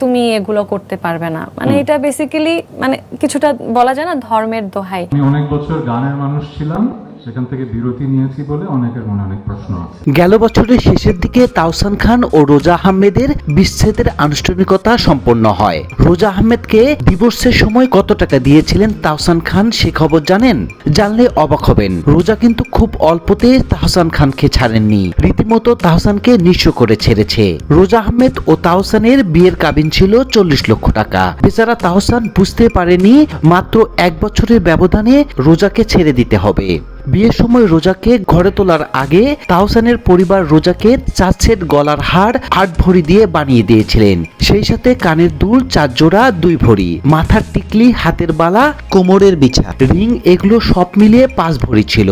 তুমি এগুলো করতে পারবে না, মানে এটা বেসিক্যালি মানে কিছুটা বলা যায় না ধর্মের দোহাই। আমি অনেক বছর গানের মানুষ ছিলাম, সেখান থেকে বিরতি নিয়েছি বলে অনেকের মনে অনেক প্রশ্ন আছে। গেল বছরের শেষের দিকে তাহসান খান ও রোজা আহমেদের বিচ্ছেদের আনুষ্ঠানিকতা সম্পন্ন হয়। রোজা আহমেদকে ডিভোর্সের সময় কত টাকা দিয়েছিলেন তাহসান খান সে খবর জানেন? জানলে অবাক হবেন। রোজা কিন্তু খুব অল্পতে তাহসান খানকে ছাড়েননি, রীতিমতো তাহসানকে নিঃস্ব করে ছেড়েছে। রোজা আহমেদ ও তাহসানের বিয়ের কাবিন ছিল 40 লক্ষ টাকা। বেচারা তাহসান বুঝতে পারেনি মাত্র 1 বছরের ব্যবধানে রোজাকে ছেড়ে দিতে হবে। বিয়ের সময় রোজাকে ঘরে তোলার আগে তাহসানের পরিবার রোজাকে 4 সেট গলার হার 8 ভরি দিয়ে বানিয়ে দিয়েছিলেন। সেই সাথে কানের দুল 4 জোড়া 2 ভরি, মাথার টিকলি, হাতের বালা, কোমরের বিছা, রিং এগুলো সব মিলিয়ে 5 ভরি ছিল।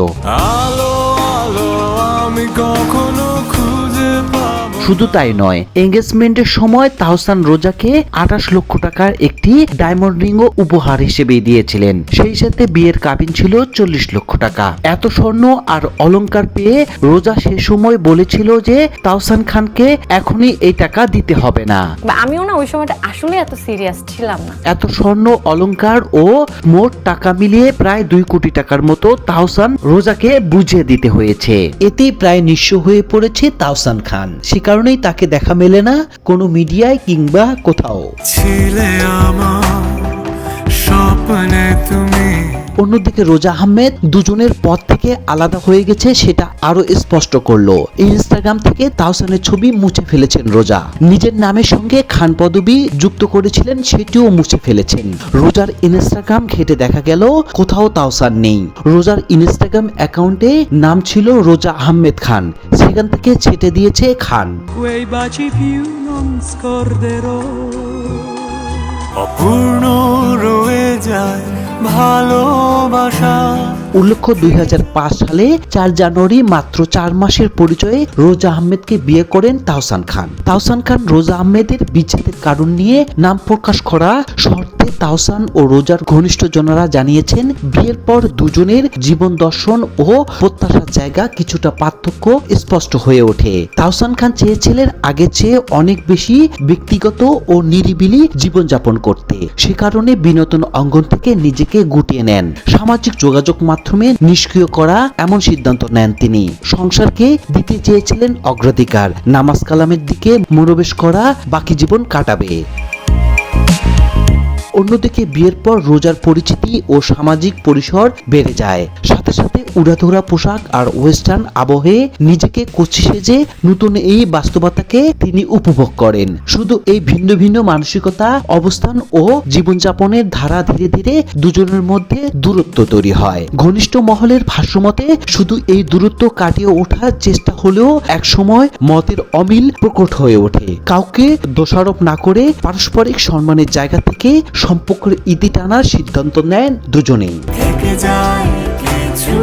শুধু তাই নয়, এঙ্গেজমেন্টের সময় তাহসান রোজাকে 28 লক্ষ টাকার একটি ডায়মন্ড রিংও উপহার হিসেবে দিয়েছিলেন। সেই সাথে বিয়ের কাবিন ছিল 40 লক্ষ টাকা। এত স্বর্ণ আর অলংকার পেয়ে রোজা সে সময় বলেছিল যে তাহসান খানকে এখনই এই টাকা দিতে হবে না। আমিও না ওই সময়টা আসলে এত সিরিয়াস ছিলাম না। এত স্বর্ণ অলংকার ও মোট টাকা মিলিয়ে প্রায় 2 কোটি টাকার মতো তাহসান রোজাকে বুঝিয়ে দিতে হয়েছে। এতেই প্রায় নিঃস্ব হয়ে পড়েছে তাহসান খান। সে কারণেই তাকে দেখা মেলে না কোনো মিডিয়ায় কিংবা কোথাও। অন্যদিকে রোজা আহমেদ দুজনের পথ থেকে আলাদা হয়ে গেছে সেটা আরো স্পষ্ট করলো। ইনস্টাগ্রাম থেকে তাহসানের ছবি মুছে ফেলেছেন রোজা। নিজের নামের সঙ্গে খান পদবি যুক্ত করেছিলেন সেটিও মুছে ফেলেছেন। রোজার ইনস্টাগ্রাম ঘেটে দেখা গেল কোথাও তাহসান নেই। রোজার ইনস্টাগ্রাম অ্যাকাউন্টে নাম ছিল রোজা আহমেদ খান, সেখান থেকে ছেটে দিয়েছে খান। অপূর্ণ রয়ে যায় ভালোবাসা। উল্লেখ্য 2005 সালে 4 জানুয়ারি মাত্র 4 মাসের পরিচয়ে রোজা আহমেদকে বিয়ে করেন তাহসান খান। তাহসান খান রোজা আহমেদের বিচ্ছেদের কারণ নিয়ে নাম প্রকাশ করা শর্তে তাহসান ও রোজার ঘনিষ্ঠজনেরা জানিয়েছেন বিয়ের পর দুজনের জীবন দর্শন ও প্রত্যাশার জায়গা কিছুটা পার্থক্য স্পষ্ট হয়ে ওঠে। তাহসান খান চেয়েছিলেন আগের চেয়ে অনেক বেশি ব্যক্তিগত ও নিরিবিলি জীবনযাপন করতে। সে কারণে বিনোদন অঙ্গন থেকে নিজেকে গুটিয়ে নেন। সামাজিক যোগাযোগ মাধ্যমে নিষ্ক্রিয় করা এমন সিদ্ধান্ত নেন তিনি। সংসারকে দিতে চেয়েছিলেন অগ্রাধিকার, নামাজ কালামের দিকে মনোনিবেশ করা বাকি জীবন কাটাবে। অন্যদিকে বিয়ের পর রোজার পরিচিতি ও সামাজিক পরিসর বেড়ে যায়। সাথে সাথে উড়াধুরা পোশাক আর ওয়েস্টার্ন আবহে নিজেকে কচি সেজে নতুন এই বাস্তবতাকে তিনি উপভোগ করেন। শুধু এই ভিন্ন ভিন্ন মানসিকতা, অবস্থান ও জীবনযাপনের ধারা ধীরে ধীরে দুজনের মধ্যে দূরত্ব তৈরি হয়। ঘনিষ্ঠ মহলের ভাষ্যমতে শুধু এই দূরত্ব কাটিয়ে ওঠার চেষ্টা হলেও একসময় মতের অমিল প্রকট হয়ে ওঠে। কাউকে দোষারোপ না করে পারস্পরিক সম্মানের জায়গা থেকে সম্পর্কের ইতি টানার সিদ্ধান্ত নেন দুজনেই। থেকে যায় কিছু